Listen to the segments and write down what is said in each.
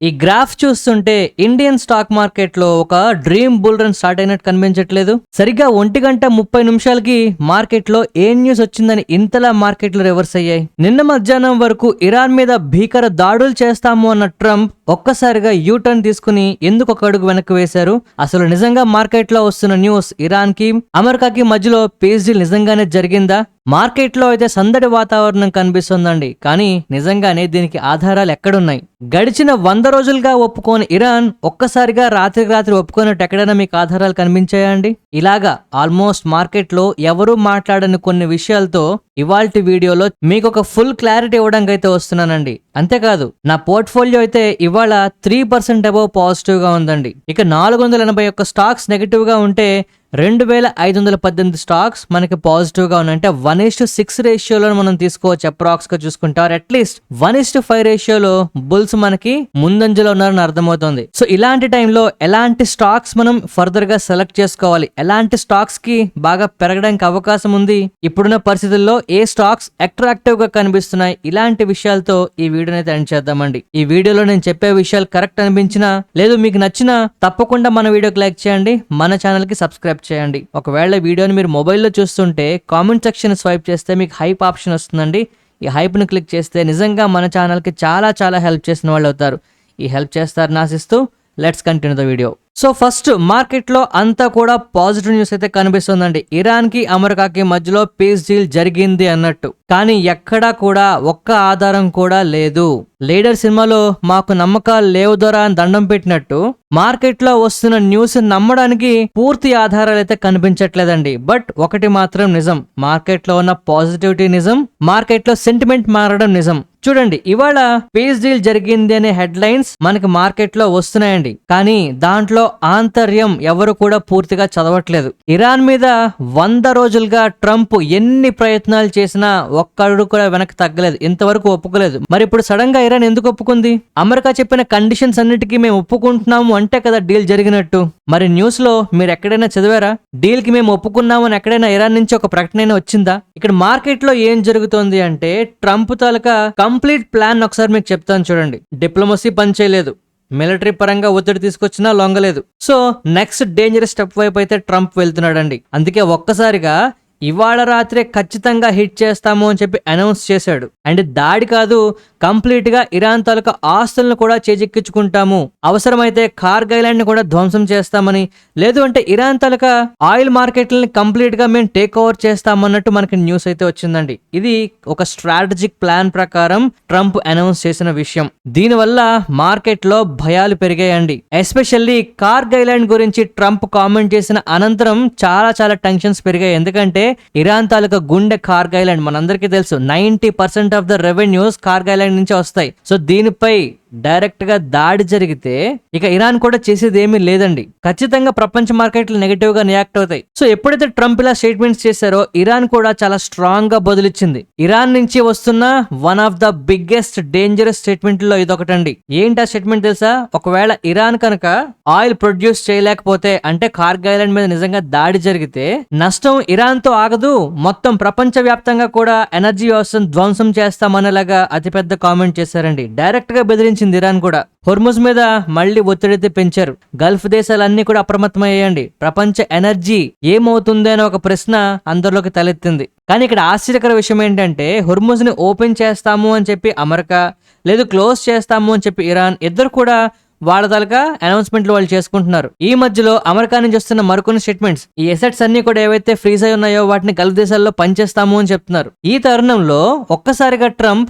ఈ గ్రాఫ్ చూస్తుంటే Indian stock market లో ఒక డ్రీమ్ బుల్ రన్ స్టార్ట్ అయినట్టు కనిపించట్లేదు. సరిగ్గా 1:30 మార్కెట్ లో ఏ న్యూస్ వచ్చిందని ఇంతలా మార్కెట్లు రివర్స్ అయ్యాయి. నిన్న మధ్యాహ్నం వరకు ఇరాన్ మీద భీకర దాడులు చేస్తాము అన్న ట్రంప్ ఒక్కసారిగా యూటర్న్ తీసుకుని ఎందుకు ఒక అడుగు వెనక్కి వేశారు? అసలు నిజంగా మార్కెట్ లో వస్తున్న న్యూస్ ఇరాన్ కి అమెరికాకి మధ్యలో పీస్ డీల్ నిజంగానే జరిగిందా? మార్కెట్ లో అయితే సందడి వాతావరణం కనిపిస్తుందండి, కానీ నిజంగానే దీనికి ఆధారాలు ఎక్కడున్నాయి? గడిచిన 100 రోజులుగా ఒప్పుకోని ఇరాన్ ఒక్కసారిగా రాత్రికి రాత్రి ఒప్పుకున్నట్టు ఎక్కడైనా మీకు ఆధారాలు కనిపించాయా అండి? ఇలాగా ఆల్మోస్ట్ మార్కెట్ లో ఎవరూ మాట్లాడని కొన్ని విషయాలతో ఇవాల్టి వీడియోలో మీకు ఒక ఫుల్ క్లారిటీ ఇవ్వడానికి అయితే వస్తున్నానండి. అంతేకాదు నా పోర్ట్ఫోలియో అయితే ఇవాళ 3% అబౌవ్ పాజిటివ్ గా ఉందండి. ఇక 481 స్టాక్స్ నెగిటివ్ గా ఉంటే 2518 స్టాక్స్ మనకి పాజిటివ్ గా ఉన్నాయి. అంటే 1:6 రేషియోలో మనం తీసుకోవచ్చు అప్రాక్స్ గా చూసుకుంటే, అట్లీస్ట్ 1:5 రేషియోలో బుల్స్ మనకి ముందంజలో ఉన్నారని అర్థమవుతుంది. సో ఇలాంటి టైంలో ఎలాంటి స్టాక్స్ మనం ఫర్దర్ గా సెలెక్ట్ చేసుకోవాలి, ఎలాంటి స్టాక్స్ కి బాగా పెరగడానికి అవకాశం ఉంది, ఇప్పుడున్న పరిస్థితుల్లో ఏ స్టాక్స్ అట్రాక్టివ్ గా కనిపిస్తున్నాయి, ఇలాంటి విషయాలతో ఈ వీడియోని అయితే ఎండ్ చేద్దామండి. ఈ వీడియోలో నేను చెప్పే విషయాలు కరెక్ట్ అనిపించినా లేదు మీకు నచ్చినా తప్పకుండా మన వీడియోకి లైక్ చేయండి, మన ఛానల్ కి సబ్స్క్రైబ్ చేయండి. ఒకవేళ వీడియోని మీరు మొబైల్లో చూస్తుంటే కామెంట్ సెక్షన్ స్వైప్ చేస్తే మీకు హైప్ ఆప్షన్ వస్తుందండి. ఈ హైప్ ను క్లిక్ చేస్తే నిజంగా మన ఛానల్ కి చాలా చాలా హెల్ప్ చేసిన వాళ్ళు అవుతారు. ఈ హెల్ప్ చేస్తారని ఆశిస్తూ let's continue the video. So first market లో అంతా కూడా పాజిటివ్ న్యూస్ అయితే కనిపిస్తుందండి. ఇరాన్ కి అమెరికాకి మధ్యలో పీస్ డీల్ జరిగింది అన్నట్టు, కానీ ఎక్కడా కూడా ఒక్క ఆధారం కూడా లేదు. లీడర్ సినిమాలో మాకు నమ్మకాలు లేవు దొరా అని దండం పెట్టినట్టు మార్కెట్ లో వస్తున్న న్యూస్ నమ్మడానికి పూర్తి ఆధారాలు అయితే కనిపించట్లేదండి. బట్ ఒకటి మాత్రం నిజం, మార్కెట్ లో ఉన్న పాజిటివిటీ నిజం, మార్కెట్ లో సెంటిమెంట్ మారడం నిజం. చూడండి, ఇవాళ పీస్ డీల్ జరిగింది అనే హెడ్లైన్స్ మనకి మార్కెట్ లో వస్తున్నాయండి, కానీ దాంట్లో ఆంతర్యం ఎవరు కూడా పూర్తిగా చదవట్లేదు. ఇరాన్ మీద 100 రోజులుగా ట్రంప్ ఎన్ని ప్రయత్నాలు చేసినా ఒక్కడు కూడా వెనక్కి తగ్గలేదు, ఇంతవరకు ఒప్పుకోలేదు. మరి ఇప్పుడు సడన్ గా ఇరాన్ ఎందుకు ఒప్పుకుంది? అమెరికా చెప్పిన కండిషన్స్ అన్నిటికీ మేము ఒప్పుకుంటున్నాము అంటే కదా డీల్ జరిగినట్టు. మరి న్యూస్ లో మీరు ఎక్కడైనా చదివారా? డీల్ కి మేము ఒప్పుకున్నాము అని ఎక్కడైనా ఇరాన్ నుంచి ఒక ప్రకటన వచ్చిందా? ఇక్కడ మార్కెట్ లో ఏం జరుగుతోంది అంటే ట్రంప్ తాలూకా కంప్లీట్ ప్లాన్ ఒకసారి మీకు చెప్తాను చూడండి. డిప్లొమసీ పనిచేయలేదు, మిలిటరీ పరంగా ఒత్తిడి తీసుకొచ్చినా లొంగలేదు. సో నెక్స్ట్ డేంజరస్ స్టెప్ వైపు అయితే ట్రంప్ వెళ్తున్నాడండి. అందుకే ఒక్కసారిగా ఇవాళ రాత్రే ఖచ్చితంగా హిట్ చేస్తాము అని చెప్పి అనౌన్స్ చేశాడు. అండ్ దాడి కాదు, కంప్లీట్ గా ఇరాన్ తాలూకా ఆస్తులను కూడా చేజిక్కించుకుంటాము, అవసరమైతే కార్గ్ ఐలాండ్ ని కూడా ధ్వంసం చేస్తామని, లేదు అంటే ఇరాన్ తాలూకా ఆయిల్ మార్కెట్లని కంప్లీట్ గా మేము టేక్ ఓవర్ చేస్తామన్నట్టు మనకి న్యూస్ అయితే వచ్చిందండి. ఇది ఒక స్ట్రాటజిక్ ప్లాన్ ప్రకారం ట్రంప్ అనౌన్స్ చేసిన విషయం. దీనివల్ల మార్కెట్ లో భయాలు పెరిగాయండి. ఎస్పెషల్లీ కార్గ్ ఐలాండ్ గురించి ట్రంప్ కామెంట్ చేసిన అనంతరం చాలా చాలా టెన్షన్స్ పెరిగాయి. ఎందుకంటే ఇరాన్ తాలూకా గుండె కార్గ్ ఐలాండ్, మనందరికీ తెలుసు 90% ఆఫ్ ద రెవెన్యూస్ కార్గ్ ఐలాండ్ నుంచి వస్తాయి. సో దీనిపై డైరెక్ట్ గా దాడి జరిగితే ఇక ఇరాన్ కూడా చేసేది ఏమీ లేదండి. ఖచ్చితంగా ప్రపంచ మార్కెట్లు నెగటివ్ గా రియాక్ట్ అవుతాయి. సో ఎప్పుడైతే ట్రంప్ ఇలా స్టేట్మెంట్స్ చేశారో ఇరాన్ కూడా చాలా స్ట్రాంగ్ గా బదులిచ్చింది. ఇరాన్ నుంచి వస్తున్న one of the biggest dangerous statement లో ఇదొకటండి. ఏంటి ఆ స్టేట్మెంట్ తెలుసా? ఒకవేళ ఇరాన్ కనుక ఆయిల్ ప్రొడ్యూస్ చేయలేకపోతే, అంటే కార్గ్ ఐలాండ్ మీద నిజంగా దాడి జరిగితే నష్టం ఇరాన్ తో ఆగదు, మొత్తం ప్రపంచ వ్యాప్తంగా కూడా ఎనర్జీ వ్యవస్థను ధ్వంసం చేస్తామనేలాగా అతిపెద్ద కామెంట్ చేశారండి. డైరెక్ట్ గా బెదిరించింది ఇరాన్ కూడా. హోర్ముజ్ మీద మళ్లీ ఒత్తిడి పెంచారు. గల్ఫ్ దేశాలన్నీ కూడా అప్రమత్తమయ్యాయండి. ప్రపంచ ఎనర్జీ ఏమవుతుంది అనే ఒక ప్రశ్న అందరిలోకి తలెత్తింది. కానీ ఇక్కడ ఆశ్చర్యకర విషయం ఏంటంటే హోర్ముజ్ ని ఓపెన్ చేస్తాము అని చెప్పి అమెరికా, లేదు క్లోజ్ చేస్తాము అని చెప్పి ఇరాన్, ఇద్దరు కూడా వాళ్ళ తాలూకా అనౌన్స్మెంట్లు వాళ్ళు చేసుకుంటున్నారు. ఈ మధ్యలో అమెరికా నుంచి వస్తున్న మరికొన్ని స్టేట్మెంట్స్, ఈ ఎసెట్స్ అన్ని కూడా ఏవైతే ఫ్రీజ్ అయి ఉన్నాయో వాటిని గల్ఫ్ దేశాల్లో పనిచేస్తాము అని చెప్తున్నారు. ఈ తరుణంలో ఒక్కసారిగా ట్రంప్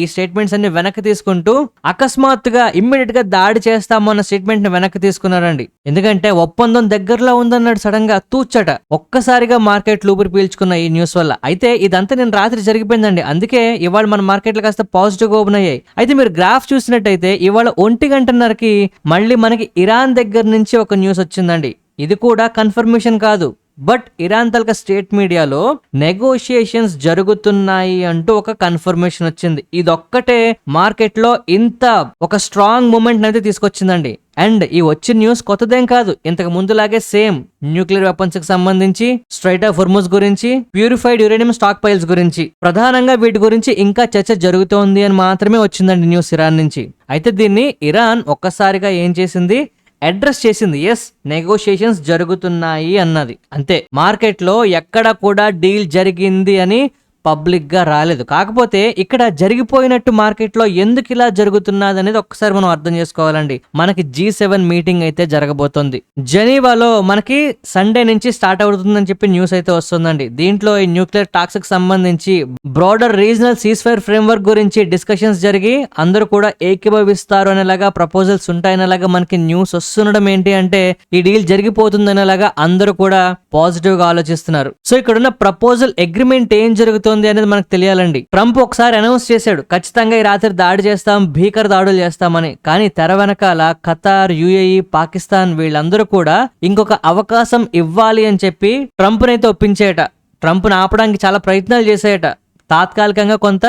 ఈ స్టేట్మెంట్స్ అన్ని వెనక్కి తీసుకుంటూ అకస్మాత్తుగా ఇమ్మీడియట్ గా దాడి చేస్తాము అన్న స్టేట్మెంట్ ని వెనక్కి తీసుకున్నారండి. ఎందుకంటే ఒప్పందం దగ్గరలో ఉందన్నాడు సడన్ గా తూచట. ఒక్కసారిగా మార్కెట్ ఊపిరి పీల్చుకున్న ఈ న్యూస్ వల్ల. అయితే ఇదంతా నేను రాత్రి జరిగిపోయిందండి, అందుకే ఇవాళ మన మార్కెట్లు కాస్త పాజిటివ్ గా ఓపెన్ అయ్యాయి. అయితే మీరు గ్రాఫ్ చూసినట్టయితే ఇవాళ 1:00కి మళ్ళీ మనకి ఇరాన్ దగ్గర నుంచి ఒక న్యూస్ వచ్చిందండి. ఇది కూడా కన్ఫర్మేషన్ కాదు, బట్ ఇరాన్ తలక స్టేట్ మీడియాలో నెగోషియేషన్స్ జరుగుతున్నాయి అంటూ ఒక కన్ఫర్మేషన్ వచ్చింది. ఇదొక్కటే మార్కెట్ లో ఇంత ఒక స్ట్రాంగ్ మూమెంట్ అయితే తీసుకొచ్చిందండి. అండ్ ఈ వచ్చిన న్యూస్ కొత్తదేం కాదు, ఇంతకు ముందులాగే సేమ్ న్యూక్లియర్ వెపన్స్ కి సంబంధించి, స్ట్రైట్ ఆఫ్ హోర్ముజ్ గురించి, ప్యూరిఫైడ్ యురేనియం స్టాక్ పైల్స్ గురించి, ప్రధానంగా వీటి గురించి ఇంకా చర్చ జరుగుతోంది అని మాత్రమే వచ్చిందండి న్యూస్ ఇరాన్ నుంచి. అయితే దీన్ని ఇరాన్ ఒక్కసారిగా ఏం చేసింది, అడ్రస్ చేసింది. ఎస్, నెగోషియేషన్స్ జరుగుతున్నాయి అన్నది. అంతే, మార్కెట్ లో ఎక్కడ కూడా డీల్ జరిగింది అని పబ్లిక్ గా రాలేదు. కాకపోతే ఇక్కడ జరిగిపోయినట్టు మార్కెట్ లో ఎందుకు ఇలా జరుగుతున్నది అనేది ఒక్కసారి మనం అర్థం చేసుకోవాలండి. మనకి G7 మీటింగ్ అయితే జరగబోతోంది జెనీవాలో. మనకి సండే నుంచి స్టార్ట్ అవుతుందని చెప్పి న్యూస్ అయితే వస్తుందండి. దీంట్లో ఈ న్యూక్లియర్ టాక్స్ కి సంబంధించి బ్రాడర్ రీజనల్ సీజ్ఫైర్ ఫ్రేమ్వర్క్ గురించి డిస్కషన్స్ జరిగి అందరూ కూడా ఏకీభవిస్తారు అనేలాగా ప్రపోజల్స్ ఉంటాయనేలాగా మనకి న్యూస్ వస్తుండడం ఏంటి అంటే ఈ డీల్ జరిగిపోతుంది అనేలాగా అందరూ కూడా పాజిటివ్ గా ఆలోచిస్తున్నారు. సో ఇక్కడున్న ప్రపోజల్ అగ్రిమెంట్ ఏం జరుగుతుంది అనేది మనకు తెలియాలండి. ట్రంప్ ఒకసారి అనౌన్స్ చేశాడు, ఖచ్చితంగా ఈ రాత్రి దాడి చేస్తాం, భీకర దాడులు చేస్తామని. కానీ తెర వెనకాల ఖతార్, UAE, పాకిస్తాన్ వీళ్ళందరూ కూడా ఇంకొక అవకాశం ఇవ్వాలి అని చెప్పి ట్రంప్ నైతే ఒప్పించేట. ట్రంప్ ఆపడానికి చాలా ప్రయత్నాలు చేసేయట. తాత్కాలికంగా కొంత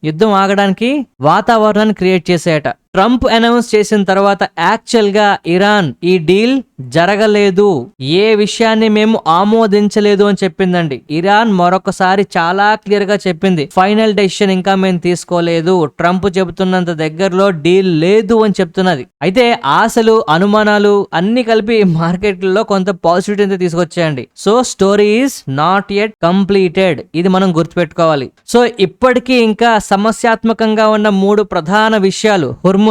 యుద్ధం ఆగడానికి వాతావరణాన్ని క్రియేట్ చేసేయట. ట్రంప్ అనౌన్స్ చేసిన తర్వాత యాక్చువల్ గా ఇరాన్ ఈ డీల్ జరగలేదు, ఏ విషయాన్ని మేము ఆమోదించలేదు అని చెప్పిందండి. ఇరాన్ మరొకసారి చాలా క్లియర్ గా చెప్పింది, ఫైనల్ డెసిషన్ ఇంకా మేము తీసుకోలేదు, ట్రంప్ చెబుతున్నంత దగ్గరలో డీల్ లేదు అని చెప్తున్నది. అయితే ఆశలు, అనుమానాలు అన్ని కలిపి మార్కెట్లలో కొంత పాజిటివిటీ తీసుకొచ్చాయండి. So story is not yet completed, ఇది మనం గుర్తుపెట్టుకోవాలి. సో ఇప్పటికీ ఇంకా సమస్యాత్మకంగా ఉన్న 3 ప్రధాన విషయాలు, హోర్ముజ్,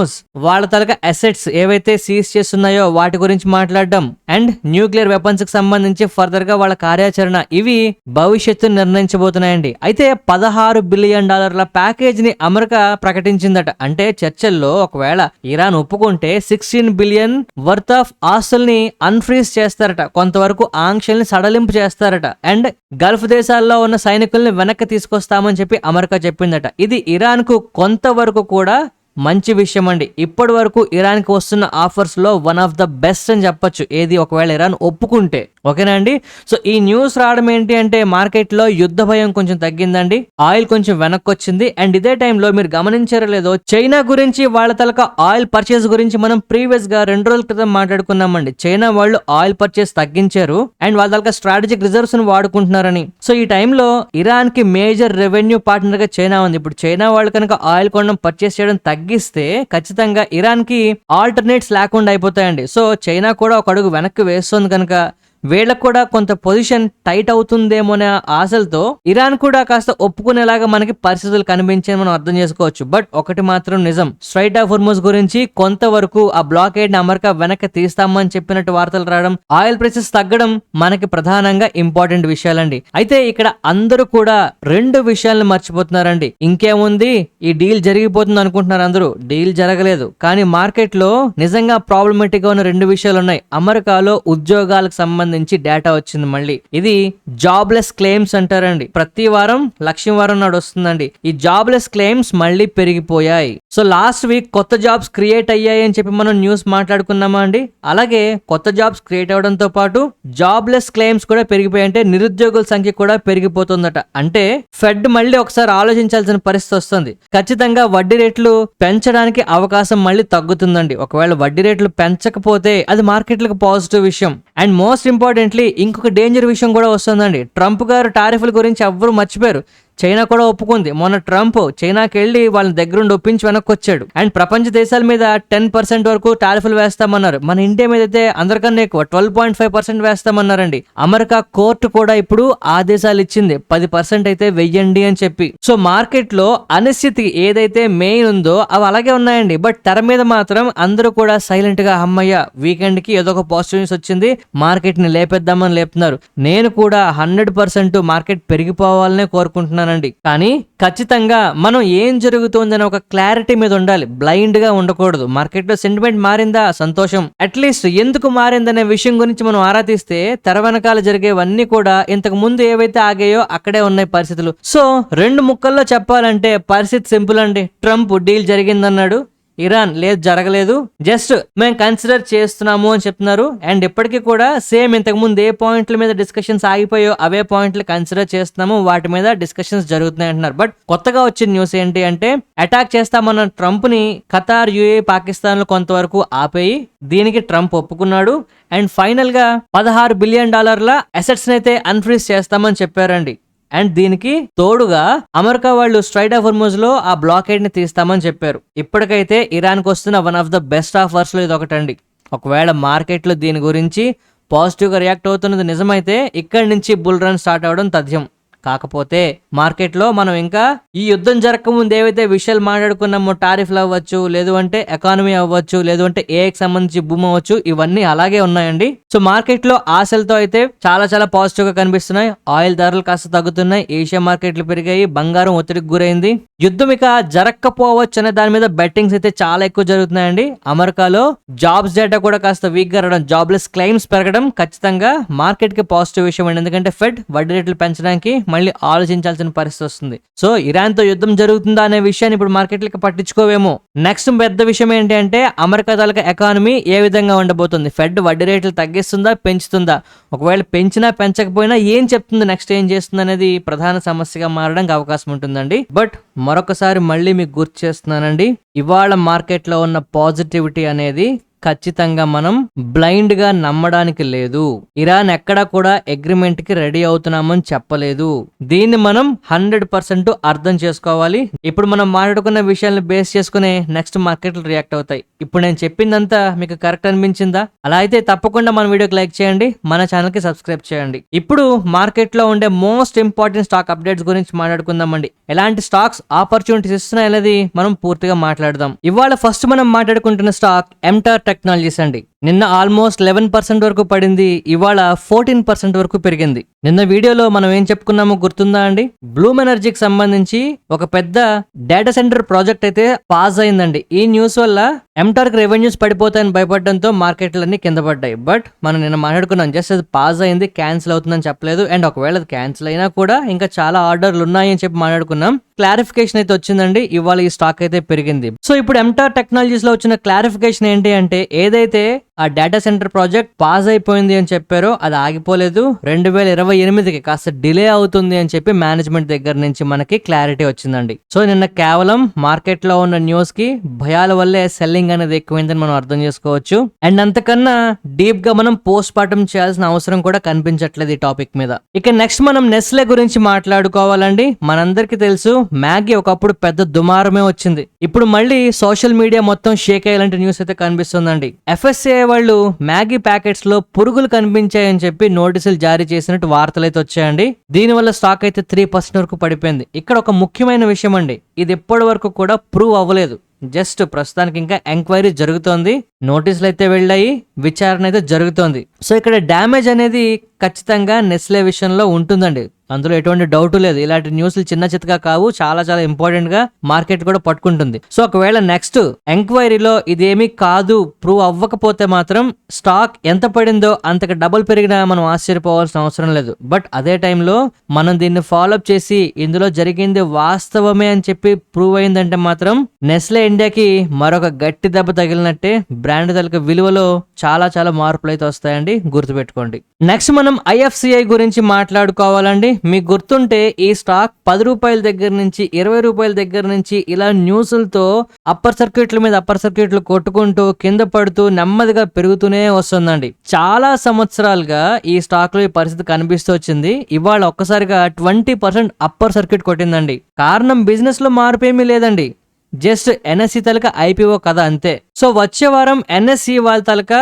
వాళ్ళ తలక అసెట్స్ ఏవైతే సీజ్ చేస్తున్నాయో వాటి గురించి మాట్లాడడం, అండ్ న్యూక్లియర్ వెపన్స్ కి సంబంధించి ఫర్దర్ గా వాళ్ళ కార్యాచరణ, ఇవి భవిష్యత్తును నిర్ణయించబోతున్నాయండి. అయితే $16 బిలియన్ ప్యాకేజ్ ని అమెరికా ప్రకటించిందట. అంటే చర్చల్లో ఒకవేళ ఇరాన్ ఒప్పుకుంటే 16 బిలియన్ వర్త్ ఆఫ్ ఆస్తుల్ని అన్ఫ్రీజ్ చేస్తారట, కొంతవరకు ఆంక్షల్ని సడలింపు చేస్తారట, అండ్ గల్ఫ్ దేశాల్లో ఉన్న సైనికుల్ని వెనక్కి తీసుకొస్తామని చెప్పి అమెరికా చెప్పిందట. ఇది ఇరాన్ కు కొంతవరకు కూడా మంచి విషయం అండి. ఇప్పటి వరకు ఇరాన్ కి వస్తున్న ఆఫర్స్ లో వన్ ఆఫ్ ద బెస్ట్ అని చెప్పొచ్చు, ఏది ఒకవేళ ఇరాన్ ఒప్పుకుంటే. ఓకేనా అండి? సో ఈ న్యూస్ రావడం ఏంటి అంటే మార్కెట్ లో యుద్ధ భయం కొంచెం తగ్గిందండి, ఆయిల్ కొంచెం వెనక్కి వచ్చింది. అండ్ ఇదే టైంలో మీరు గమనించారో లేదో, చైనా గురించి వాళ్ళ తలక ఆయిల్ పర్చేస్ గురించి మనం ప్రీవియస్ గా 2 రోజుల క్రితం మాట్లాడుకున్నామండి. చైనా వాళ్ళు ఆయిల్ పర్చేస్ తగ్గించారు అండ్ వాళ్ళ తలక స్ట్రాటజిక్ రిజర్వ్స్ ని వాడుకుంటున్నారని. సో ఈ టైంలో ఇరాన్ కి మేజర్ రెవెన్యూ పార్ట్నర్ గా చైనా ఉంది. ఇప్పుడు చైనా వాళ్ళు కనుక ఆయిల్ కొనడం, పర్చేస్ చేయడం తగ్గిస్తే ఖచ్చితంగా ఇరాన్ కి ఆల్టర్నేట్స్ లేకుండా అయిపోతాయండి. సో చైనా కూడా ఒక అడుగు వెనక్కి వేస్తుంది కనుక వీళ్ళకు కూడా కొంత పొజిషన్ టైట్ అవుతుందేమో అనే ఆశలతో ఇరాన్ కూడా కాస్త ఒప్పుకునేలాగా మనకి పరిస్థితులు కనిపించే మనం అర్థం చేసుకోవచ్చు. బట్ ఒకటి మాత్రం నిజం, స్ట్రైట్ ఆఫ్ హోర్ముజ్ గురించి కొంతవరకు ఆ బ్లాకేడ్ ని అమెరికా వెనక్కి తీస్తామని చెప్పినట్టు వార్తలు రావడం, ఆయిల్ ప్రైసెస్ తగ్గడం మనకి ప్రధానంగా ఇంపార్టెంట్ విషయాలండి. అయితే ఇక్కడ అందరూ కూడా 2 విషయాలను మర్చిపోతున్నారండి. ఇంకేముంది, ఈ డీల్ జరిగిపోతుంది అనుకుంటున్నారు అందరూ, డీల్ జరగలేదు. కానీ మార్కెట్ లో నిజంగా ప్రాబ్లమేటిక్ గా ఉన్న 2 విషయాలు ఉన్నాయి. అమెరికాలో ఉద్యోగాలకు సంబంధించి డేటా వచ్చింది. మళ్ళీ ఇది జాబ్లెస్ క్లెయిమ్స్ అంటారండి. ప్రతి వారం లక్ష్యం వారం నాడు వస్తుందండి. ఈ జాబ్లెస్ క్లెయిమ్స్ మళ్ళీ పెరిగిపోయాయి. సో లాస్ట్ వీక్ కొత్త జాబ్స్ క్రియేట్ అయ్యాయి అని చెప్పి మనం న్యూస్ మాట్లాడుకున్నామా అండి. అలాగే కొత్త జాబ్స్ క్రియేట్ అవడంతో పాటు జాబ్లెస్ క్లెయిమ్స్ కూడా పెరిగిపోయాయి. అంటే నిరుద్యోగుల సంఖ్య కూడా పెరిగిపోతుందట. అంటే ఫెడ్ మళ్ళీ ఒకసారి ఆలోచించాల్సిన పరిస్థితి వస్తుంది. ఖచ్చితంగా వడ్డీ రేట్లు పెంచడానికి అవకాశం మళ్ళీ తగ్గుతుందండి. ఒకవేళ వడ్డీ రేట్లు పెంచకపోతే అది మార్కెట్లకు పాజిటివ్ విషయం. అండ్ మోస్ట్ ఇంపార్టెంట్లీ ఇంకొక డేంజర్ విషయం కూడా వస్తుందండి. ట్రంప్ గారు టారిఫ్ల గురించి ఎవ్వరూ మర్చిపోయారు. చైనా కూడా ఒప్పుకుంది. మొన్న ట్రంప్ చైనాకి వెళ్ళి వాళ్ళని దగ్గరుండి ఒప్పించి వెనక్కి వచ్చాడు. అండ్ ప్రపంచ దేశాల మీద 10% వరకు టారిఫ్లు వేస్తామన్నారు. మన ఇండియా మీద అయితే అందరికన్నా ఎక్కువ 12.5% వేస్తామన్నారండి. అమెరికా కోర్టు కూడా ఇప్పుడు ఆదేశాలు ఇచ్చింది, 10% అయితే వెయ్యండి అని చెప్పి. సో మార్కెట్ లో అనిశ్చితి ఏదైతే మెయిన్ ఉందో అవి అలాగే ఉన్నాయండి. బట్ తెర మీద మాత్రం అందరూ కూడా సైలెంట్ గా అమ్మయ్య వీకెండ్ కి ఏదో ఒక పాజిటివ్ న్యూస్ వచ్చింది, మార్కెట్ ని లేపేద్దామని లేపుతున్నారు. నేను కూడా 100% మార్కెట్ పెరిగిపోవాలనే కోరుకుంటున్నాను. కానీ ఖచ్చితంగా మనం ఏం జరుగుతోందని ఒక క్లారిటీ మీద ఉండాలి, బ్లైండ్ గా ఉండకూడదు. మార్కెట్ లో సెంటిమెంట్ మారిందా, సంతోషం. అట్లీస్ట్ ఎందుకు మారిందనే విషయం గురించి మనం ఆరా తీస్తే తెర వెనకాల జరిగేవన్నీ కూడా ఇంతకు ముందు ఏవైతే ఆగాయో అక్కడే ఉన్నాయి పరిస్థితులు. సో 2 ముక్కల్లో చెప్పాలంటే పరిస్థితి సింపుల్ అండి. ట్రంప్ డీల్ జరిగిందన్నాడు, ఇరాన్ లేదు జరగలేదు, జస్ట్ మేము కన్సిడర్ చేస్తున్నాము అని చెప్తున్నారు. అండ్ ఇప్పటికీ కూడా సేమ్ ఇంతకు ముందు ఏ పాయింట్ల మీద డిస్కషన్స్ ఆగిపోయో అవే పాయింట్లు కన్సిడర్ చేస్తున్నాము, వాటి మీద డిస్కషన్స్ జరుగుతున్నాయి అంటున్నారు. బట్ కొత్తగా వచ్చిన న్యూస్ ఏంటి అంటే అటాక్ చేస్తామన్న ట్రంప్ ని ఖతార్, యుఏ, పాకిస్తాన్ లో కొంతవరకు ఆపేయి దీనికి ట్రంప్ ఒప్పుకున్నాడు. అండ్ ఫైనల్ గా $16 బిలియన్ అసెట్స్ అయితే అన్ఫ్రీజ్ చేస్తామని చెప్పారండి. అండ్ దీనికి తోడుగా అమెరికా వాళ్ళు స్ట్రైట్ ఆఫ్ హార్మోజ్ లో ఆ బ్లాకేడ్ ని తీస్తామని చెప్పారు. ఇప్పటికైతే ఇరాన్ కు వస్తున్న one of the best offers లో ఇది ఒకటండి. ఒకవేళ మార్కెట్ లో దీని గురించి పాజిటివ్ గా రియాక్ట్ అవుతున్నది నిజమైతే ఇక్కడి నుంచి బుల్ రన్ స్టార్ట్ అవడం తథ్యం. కాకపోతే మార్కెట్ లో మనం ఇంకా ఈ యుద్ధం జరగకముందు ఏవైతే విషయాలు మాట్లాడుకున్నామో, టారిఫ్లు అవ్వచ్చు, లేదు అంటే ఎకానమీ అవ్వచ్చు, లేదు అంటే ఏఐకి సంబంధించి భూమి అవ్వచ్చు, ఇవన్నీ అలాగే ఉన్నాయండి. సో మార్కెట్ లో ఆశలతో అయితే చాలా చాలా పాజిటివ్ గా కనిపిస్తున్నాయి. ఆయిల్ ధరలు కాస్త తగ్గుతున్నాయి, ఏషియా మార్కెట్లు పెరిగాయి, బంగారం ఒత్తిడికి గురైంది. యుద్ధం ఇక జరగకపోవచ్చు అనే దాని మీద బెట్టింగ్స్ అయితే చాలా ఎక్కువ జరుగుతున్నాయండి. అమెరికాలో జాబ్స్ డేటా కూడా కాస్త వీక్ గా రావడం, జాబ్లెస్ క్లెయిమ్స్ పెరగడం ఖచ్చితంగా మార్కెట్ కి పాజిటివ్ విషయం అండి. ఎందుకంటే ఫెడ్ వడ్డీ రేట్లు పెంచడానికి మళ్ళీ ఆలోచించాల్సిన పరిస్థితి వస్తుంది. సో ఇరాన్ తో యుద్ధం జరుగుతుందా అనే విషయాన్ని ఇప్పుడు మార్కెట్లకి పట్టించుకోవేమో. నెక్స్ట్ పెద్ద విషయం ఏంటి అంటే అమెరికా తాలూకా ఎకానమీ ఏ విధంగా ఉండబోతుంది, ఫెడ్ వడ్డీ రేట్లు తగ్గిస్తుందా పెంచుతుందా, ఒకవేళ పెంచినా పెంచకపోయినా ఏం చెప్తుంది, నెక్స్ట్ ఏం చేస్తుంది అనేది ప్రధాన సమస్యగా మారడానికి అవకాశం ఉంటుందండి. బట్ మరొకసారి మళ్ళీ మీకు గుర్తు చేస్తున్నానండి, ఇవాళ మార్కెట్ లో ఉన్న పాజిటివిటీ అనేది ఖచ్చితంగా మనం బ్లైండ్ గా నమ్మడానికి లేదు. ఇరాన్ ఎక్కడా కూడా అగ్రిమెంట్ కి రెడీ అవుతున్నామని చెప్పలేదు. దీన్ని మనం 100% అర్థం చేసుకోవాలి. ఇప్పుడు మనం మాట్లాడుకున్న విషయాలను బేస్ చేసుకునే నెక్స్ట్ మార్కెట్లు రియాక్ట్ అవుతాయి. ఇప్పుడు నేను చెప్పిందంతా మీకు కరెక్ట్ అనిపించిందా? అలా అయితే తప్పకుండా మన వీడియోకి లైక్ చేయండి, మన ఛానల్ కి సబ్స్క్రైబ్ చేయండి. ఇప్పుడు మార్కెట్ లో ఉండే మోస్ట్ ఇంపార్టెంట్ స్టాక్ అప్డేట్స్ గురించి మాట్లాడుకుందామండి. ఎలాంటి స్టాక్స్ ఆపర్చునిటీస్ ఇస్తున్నాయి అనేది మనం పూర్తిగా మాట్లాడదాం. ఇవాళ ఫస్ట్ మనం మాట్లాడుకుంటున్న స్టాక్ ఎంటార్ టెక్నాలజీస్ అండి. నిన్న ఆల్మోస్ట్ 11% వరకు పడింది, ఇవాళ 14% వరకు పెరిగింది. నిన్న వీడియోలో మనం ఏం చెప్పుకున్నామో గుర్తుందా అండి? బ్లూమ్ ఎనర్జీకి సంబంధించి ఒక పెద్ద డేటా సెంటర్ ప్రాజెక్ట్ అయితే పాస్ అయిందండి. ఈ న్యూస్ వల్ల ఎంటార్క్ రెవెన్యూస్ పడిపోతాయని భయపడడంతో మార్కెట్లన్నీ కింద పడ్డాయి. బట్ మనం నిన్న మాట్లాడుకున్నాం, జస్ట్ అది పాస్ అయింది, క్యాన్సిల్ అవుతుందని చెప్పలేదు. అండ్ ఒకవేళ అది క్యాన్సిల్ అయినా కూడా ఇంకా చాలా ఆర్డర్లు ఉన్నాయి అని చెప్పి మాట్లాడుకున్నాం. క్లారిఫికేషన్ అయితే వచ్చిందండి, ఇవాళ ఈ స్టాక్ అయితే పెరిగింది. సో ఇప్పుడు ఎంటార్ టెక్నాలజీస్ లో వచ్చిన క్లారిఫికేషన్ ఏంటి అంటే ఏదైతే ఆ డేటా సెంటర్ ప్రాజెక్ట్ పాస్ అయిపోయింది అని చెప్పారో అది ఆగిపోలేదు, 2028కి కాస్త డిలే అవుతుంది అని చెప్పి మేనేజ్మెంట్ దగ్గర నుంచి మనకి క్లారిటీ వచ్చిందండి. సో నిన్న కేవలం మార్కెట్ లో ఉన్న న్యూస్ కి భయాల వల్లే సెల్లింగ్ అనేది ఎక్కువైందని మనం అర్థం చేసుకోవచ్చు. అండ్ అంతకన్నా డీప్ గా మనం పోస్ట్ మార్టం చేయాల్సిన అవసరం కూడా కనిపించట్లేదు ఈ టాపిక్ మీద. ఇక నెక్స్ట్ మనం నెస్లే గురించి మాట్లాడుకోవాలండి. మనందరికీ తెలుసు మ్యాగీ ఒకప్పుడు పెద్ద దుమారమే వచ్చింది, ఇప్పుడు మళ్ళీ సోషల్ మీడియా మొత్తం షేక్ అయ్యేలాంటి న్యూస్ అయితే కనిపిస్తుందండి. FSCI వాళ్ళు మ్యాగీ ప్యాకెట్స్ లో పురుగులు కనిపించాయని చెప్పి నోటీసులు జారీ చేసినట్టు వార్తలు అయితే వచ్చాయండి. దీనివల్ల స్టాక్ అయితే 3% వరకు పడిపోయింది. ఇక్కడ ఒక ముఖ్యమైన విషయం అండి, ఇది ఇప్పటి వరకు కూడా ప్రూవ్ అవ్వలేదు, జస్ట్ ప్రస్తుతానికి ఇంకా ఎంక్వైరీ జరుగుతోంది, నోటీసులు అయితే వెళ్ళాయి, విచారణ అయితే జరుగుతోంది. సో ఇక్కడ డ్యామేజ్ అనేది ఖచ్చితంగా నెస్లే విషయంలో ఉంటుందండి, అందులో ఎటువంటి డౌట్ లేదు. ఇలాంటి న్యూస్లు చిన్న చిత్తగా కావు, చాలా చాలా ఇంపార్టెంట్ గా మార్కెట్ కూడా పట్టుకుంటుంది. సో ఒకవేళ నెక్స్ట్ ఎంక్వైరీలో ఇదేమీ కాదు ప్రూవ్ అవ్వకపోతే మాత్రం స్టాక్ ఎంత పడిందో అంతకు డబుల్ పెరిగినా మనం ఆశ్చర్యపోవాల్సిన అవసరం లేదు. బట్ అదే టైంలో మనం దీన్ని ఫాలోఅప్ చేసి ఇందులో జరిగింది వాస్తవమే అని చెప్పి ప్రూవ్ అయిందంటే మాత్రం నెస్లే ఇండియాకి మరొక గట్టి దెబ్బ తగిలినట్టే, బ్రాండ్ తలక విలువలో చాలా చాలా మార్పులు అయితే వస్తాయండి, గుర్తుపెట్టుకోండి. నెక్స్ట్ మనం IFCI గురించి మాట్లాడుకోవాలండి. మీకు గుర్తుంటే ఈ స్టాక్ 10 రూపాయల దగ్గర నుంచి 20 రూపాయల దగ్గర నుంచి ఇలా న్యూస్లతో అప్పర్ సర్క్యూట్ల మీద అప్పర్ సర్క్యూట్లు కొట్టుకుంటూ కింద పడుతూ నెమ్మదిగా పెరుగుతూనే వస్తుందండి. చాలా సంవత్సరాలుగా ఈ స్టాక్ లో ఈ పరిస్థితి కనిపిస్తూ వచ్చింది. ఇవాళ ఒక్కసారిగా 20% అప్పర్ సర్క్యూట్ కొట్టిందండి. కారణం బిజినెస్ లో మార్పు ఏమీ లేదండి, జస్ట్ NSE తలక IPO కథ అంతే. సో వచ్చే వారం NSE వాళ్ళ తలక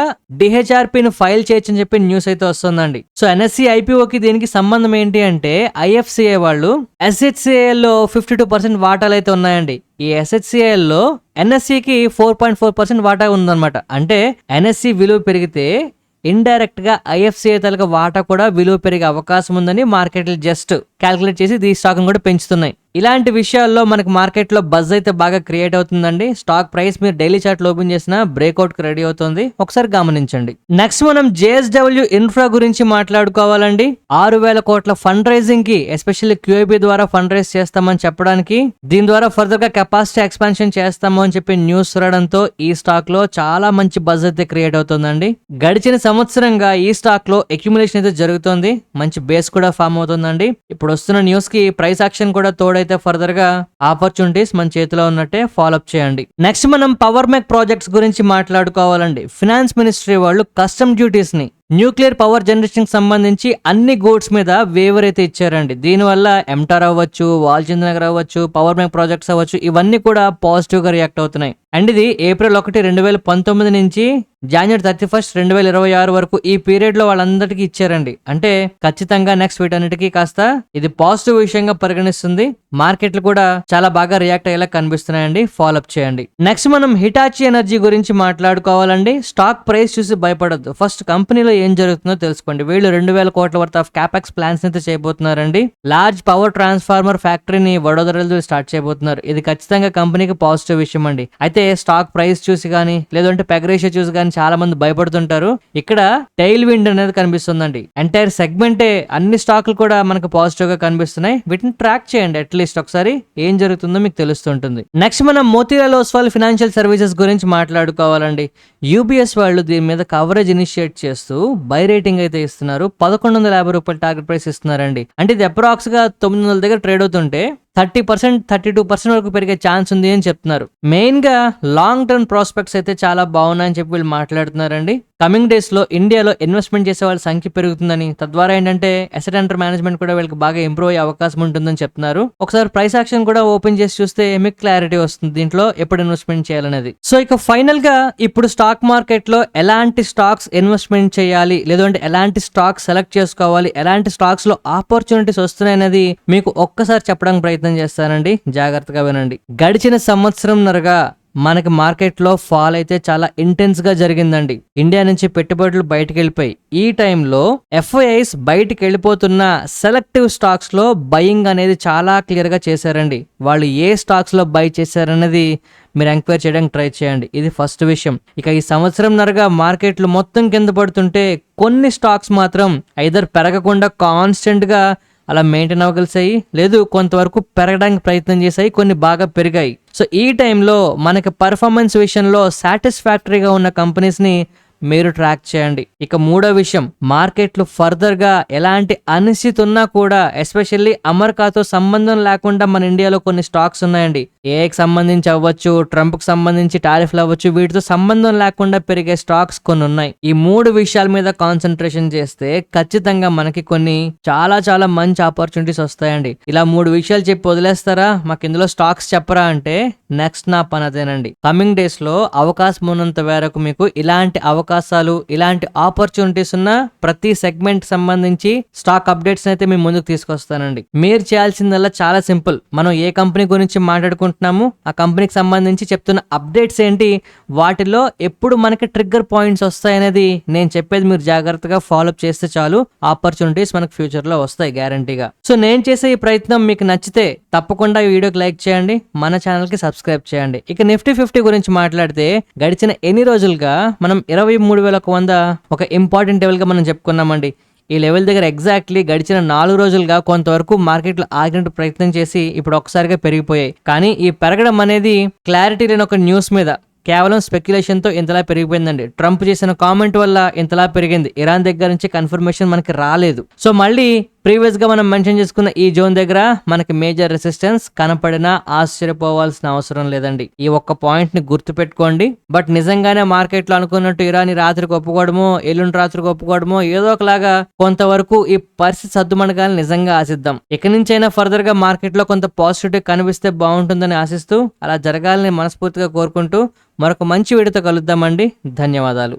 DHRPని ఫైల్ చేయొచ్చని చెప్పి న్యూస్ అయితే వస్తుందండి. సో NSE IPOకి దీనికి సంబంధం ఏంటి అంటే IFCI వాళ్ళు SHCIL లో 52% వాటాలు అయితే ఉన్నాయండి. ఈ SHCIL లో NSEకి 4.4% వాటా ఉందన్నమాట. అంటే NSE విలువ పెరిగితే ఇండైరెక్ట్ గా IFCI తలక వాటా కూడా విలువ పెరిగే అవకాశం ఉందని మార్కెట్లు జస్ట్ క్యాల్కులేట్ చేసి ఈ స్టాక్ కూడా పెంచుతున్నాయి. ఇలాంటి విషయాల్లో మనకి మార్కెట్ లో బజ్ అయితే బాగా క్రియేట్ అవుతుందండి. స్టాక్ ప్రైస్ మీరు డైలీ చార్ట్ ఓపెన్ చేసిన బ్రేక్అవుట్ కి రెడీ అవుతుంది, ఒకసారి గమనించండి. నెక్స్ట్ మనం JSW ఇన్ఫ్రా గురించి మాట్లాడుకోవాలండి. 6,000 కోట్ల ఫండ్ రైజింగ్ కి ఎస్పెషల్లీ QIB ద్వారా ఫండ్ రైజ్ చేస్తామని చెప్పడానికి, దీని ద్వారా ఫర్దర్ గా కెపాసిటీ ఎక్స్పాన్షన్ చేస్తాము అని చెప్పి న్యూస్ రావడంతో ఈ స్టాక్ లో చాలా మంచి బజ్ అయితే క్రియేట్ అవుతుందండి. గడిచిన సంవత్సరంగా ఈ స్టాక్ లో అక్యుములేషన్ అయితే జరుగుతుంది, మంచి బేస్ కూడా ఫామ్ అవుతుందండి. ఇప్పుడు వస్తున్న న్యూస్ కి ప్రైస్ యాక్షన్ కూడా తోడైతే ఫర్దర్ గా ఆపర్చునిటీస్ మన చేతిలో ఉన్నట్టే ఫాలో అప్ చేయండి. నెక్స్ట్ మనం పవర్ మేక్ ప్రాజెక్ట్స్ గురించి మాట్లాడుకోవాలండి. ఫినాన్స్ మినిస్ట్రీ వాళ్ళు కస్టమ్ డ్యూటీస్ ని న్యూక్లియర్ పవర్ జనరేషన్ కి సంబంధించి అన్ని గూడ్స్ మీద వేవర్ అయితే ఇచ్చారండి. దీనివల్ల ఎంటార్ అవ్వచ్చు, వాల్చంద్ నగర్ అవ్వచ్చు, పవర్ మేక్ ప్రాజెక్ట్స్ అవ్వచ్చు, ఇవన్నీ కూడా పాజిటివ్ గా రియాక్ట్ అవుతున్నాయి. అండ్ ఇది April 1, 2019 నుంచి January 31, 2026 వరకు ఈ పీరియడ్ లో వాళ్ళందరికీ ఇచ్చారండి. అంటే ఖచ్చితంగా నెక్స్ట్ వీటన్నిటికీ కాస్త ఇది పాజిటివ్ విషయంగా పరిగణిస్తుంది. మార్కెట్లు కూడా చాలా బాగా రియాక్ట్ అయ్యేలా కనిపిస్తున్నాయండి, ఫాలో అప్ చేయండి. నెక్స్ట్ మనం హిటాచి ఎనర్జీ గురించి మాట్లాడుకోవాలండి. స్టాక్ ప్రైస్ చూసి భయపడద్దు, ఫస్ట్ కంపెనీలో ఏం జరుగుతుందో తెలుసుకోండి. వీళ్ళు 2,000 కోట్ల వర్త్ ఆఫ్ క్యాపెక్స్ ప్లాన్స్ అయితే చేయబోతున్నారండి. లార్జ్ పవర్ ట్రాన్స్ఫార్మర్ ఫ్యాక్టరీని వడోదరలో స్టార్ట్ చేయబోతున్నారు. ఇది ఖచ్చితంగా కంపెనీకి పాజిటివ్ విషయం అండి. అయితే స్టాక్ ప్రైస్ చూసి కానీ లేదంటే పెగ్ రేషియో చూసి కానీ చాలా మంది భయపడుతుంటారు. ఇక్కడ టైల్ విండ్ అనేది కనిపిస్తుందండి. ఎంటైర్ సెగ్మెంటే అన్ని స్టాక్లు కూడా మనకు పాజిటివ్ గా కనిపిస్తున్నాయి. వీటిని ట్రాక్ చేయండి, అట్లీస్ట్ ఒకసారి ఏం జరుగుతుందో మీకు తెలుస్తుంటుంది. నెక్స్ట్ మనం మోతీలాల్ ఓస్వాల్ ఫైనాన్షియల్ సర్వీసెస్ గురించి మాట్లాడుకోవాలండి. UBS వాళ్ళు దీని మీద కవరేజ్ ఇనిషియేట్ చేస్తూ బై రేటింగ్ అయితే ఇస్తున్నారు. 1,150 రూపాయలు టార్గెట్ ప్రైస్ ఇస్తున్నారండి. అంటే ఇది అప్రాక్స్ గా 900 దగ్గర ట్రేడ్ అవుతుంటే 30%, 32% వరకు పెరిగే ఛాన్స్ ఉంది అని చెప్తున్నారు. మెయిన్ గా లాంగ్ టర్మ్ ప్రాస్పెక్ట్స్ అయితే చాలా బాగున్నాయని చెప్పి వీళ్ళు మాట్లాడుతున్నారండి. కమింగ్ డేస్ లో ఇండియాలో ఇన్వెస్ట్మెంట్ చేసే వాళ్ళ సంఖ్య పెరుగుతుందని, తద్వారా ఏంటంటే అసెట్ అండర్ మేనేజ్మెంట్ కూడా వీళ్ళకి బాగా ఇంప్రూవ్ అయ్యే అవకాశం ఉంటుందని చెప్తున్నారు. ఒకసారి ప్రైస్ యాక్షన్ కూడా ఓపెన్ చేసి చూస్తే మీకు క్లారిటీ వస్తుంది దీంట్లో ఎప్పుడు ఇన్వెస్ట్మెంట్ చేయాలనేది. సో ఇక ఫైనల్ గా ఇప్పుడు స్టాక్ మార్కెట్ లో ఎలాంటి స్టాక్స్ ఇన్వెస్ట్మెంట్ చేయాలి, లేదంటే ఎలాంటి స్టాక్స్ సెలెక్ట్ చేసుకోవాలి, ఎలాంటి స్టాక్స్ లో ఆపర్చునిటీస్ వస్తున్నాయి అనేది మీకు ఒక్కసారి చెప్పడానికి ప్రయత్నం చేస్తానండి, జాగ్రత్తగా వినండి. గడిచిన సంవత్సరంన్నరగా మనకి మార్కెట్ లో ఫాల్ అయితే చాలా ఇంటెన్స్ గా జరిగిందండి. ఇండియా నుంచి పెట్టుబడులు బయటకు వెళ్ళిపోయి ఈ టైంలో FIIs బయటికి వెళ్ళిపోతున్న సెలెక్టివ్ స్టాక్స్ లో బయింగ్ అనేది చాలా క్లియర్ గా చేశారండి. వాళ్ళు ఏ స్టాక్స్ లో బై చేశారనేది మీరు ఎంక్వైరీ చేయడానికి ట్రై చేయండి. ఇది ఫస్ట్ విషయం. ఇక ఈ సంవత్సరంన్నరగా మార్కెట్లు మొత్తం కింద పడుతుంటే కొన్ని స్టాక్స్ మాత్రం ఐదర్ పెరగకుండా కాన్స్టెంట్ గా అలా మెయింటైన్ అవ్వగలిసాయి, లేదు కొంతవరకు పెరగడానికి ప్రయత్నం చేశాయి, కొన్ని బాగా పెరిగాయి. సో ఈ టైంలో మనకి పర్ఫార్మెన్స్ విషయంలో సాటిస్ఫాక్టరీగా ఉన్న కంపెనీస్ని మీరు ట్రాక్ చేయండి. ఇక మూడో విషయం, మార్కెట్లు ఫర్దర్ గా ఎలాంటి అనిశ్చితి ఉన్నా కూడా ఎస్పెషల్లీ అమెరికాతో సంబంధం లేకుండా మన ఇండియాలో కొన్ని స్టాక్స్ ఉన్నాయండి. ఏఐకి సంబంధించి అవ్వచ్చు, ట్రంప్ కు సంబంధించి టారిఫ్లు అవ్వచ్చు, వీటితో సంబంధం లేకుండా పెరిగే స్టాక్స్ కొన్ని ఉన్నాయి. ఈ మూడు విషయాల మీద కాన్సన్ట్రేషన్ చేస్తే ఖచ్చితంగా మనకి కొన్ని చాలా చాలా మంచి ఆపర్చునిటీస్ వస్తాయండి. ఇలా మూడు విషయాలు చెప్పి వదిలేస్తారా, మాకు ఇందులో స్టాక్స్ చెప్పరా అంటే నెక్స్ట్ నా పని అదేనండి. కమింగ్ డేస్ లో అవకాశం ఉన్నంత మేరకు మీకు ఇలాంటి అవకాశాలు, ఇలాంటి ఆపర్చునిటీస్ ఉన్న ప్రతి సెగ్మెంట్ సంబంధించి స్టాక్ అప్డేట్స్ అయితే మేము ముందుకు తీసుకొస్తానండి. మీరు చేయాల్సిందల్లా చాలా సింపుల్. మనం ఏ కంపెనీ గురించి మాట్లాడుకుంటున్నాము, ఆ కంపెనీకి సంబంధించి చెప్తున్న అప్డేట్స్ ఏంటి, వాటిలో ఎప్పుడు మనకి ట్రిగ్గర్ పాయింట్స్ వస్తాయనేది నేను చెప్పేది మీరు జాగ్రత్తగా ఫాలోఅప్ చేస్తే చాలు, ఆపర్చునిటీస్ మనకు ఫ్యూచర్ లో వస్తాయి గ్యారంటీగా. సో నేను చేసే ఈ ప్రయత్నం మీకు నచ్చితే తప్పకుండా ఈ వీడియోకి లైక్ చేయండి, మన ఛానల్ కి సబ్స్క్రైబ్ చేయండి. ఇక నిఫ్టీ 50 గురించి మాట్లాడితే గడిచిన ఎన్ని రోజులుగా మనం 23,100 ఒక ఇంపార్టెంట్ లెవెల్ గా మనం చెప్పుకున్నామండి. ఈ లెవెల్ దగ్గర ఎగ్జాక్ట్లీ గడిచిన 4 రోజులుగా కొంతవరకు మార్కెట్లు ఆగినట్టు ప్రయత్నం చేసి ఇప్పుడు ఒక్కసారిగా పెరిగిపోయాయి. కానీ ఈ పెరగడం అనేది క్లారిటీ లేని ఒక న్యూస్ మీద కేవలం స్పెక్యులేషన్ తో ఇంతలా పెరిగిపోయిందండి. ట్రంప్ చేసిన కామెంట్ వల్ల ఇంతలా పెరిగింది. ఇరాన్ దగ్గర నుంచి కన్ఫర్మేషన్ మనకి రాలేదు. సో మళ్ళీ ప్రీవియస్ గా మనం మెన్షన్ చేసుకున్న ఈ జోన్ దగ్గర మనకి మేజర్ రెసిస్టెన్స్ కనపడినా ఆశ్చర్యపోవాల్సిన అవసరం లేదండి. ఈ ఒక్క పాయింట్ ని గుర్తు పెట్టుకోండి. బట్ నిజంగానే మార్కెట్ లో అనుకున్నట్టు ఇరాన్ రాత్రికి ఒప్పుకోవడమో, ఎల్లుండి రాత్రికి ఒప్పుకోవడమో, ఏదో ఒకలాగా కొంతవరకు ఈ పరిస్థితి సర్దుమణగాలని నిజంగా ఆశిద్దాం. ఇక నుంచైనా ఫర్దర్ గా మార్కెట్ లో కొంత పాజిటివ్ కనిపిస్తే బాగుంటుందని ఆశిస్తూ, అలా జరగాలని మనస్ఫూర్తిగా కోరుకుంటూ మరొక మంచి వీడియోతో కలుద్దామండి. ధన్యవాదాలు.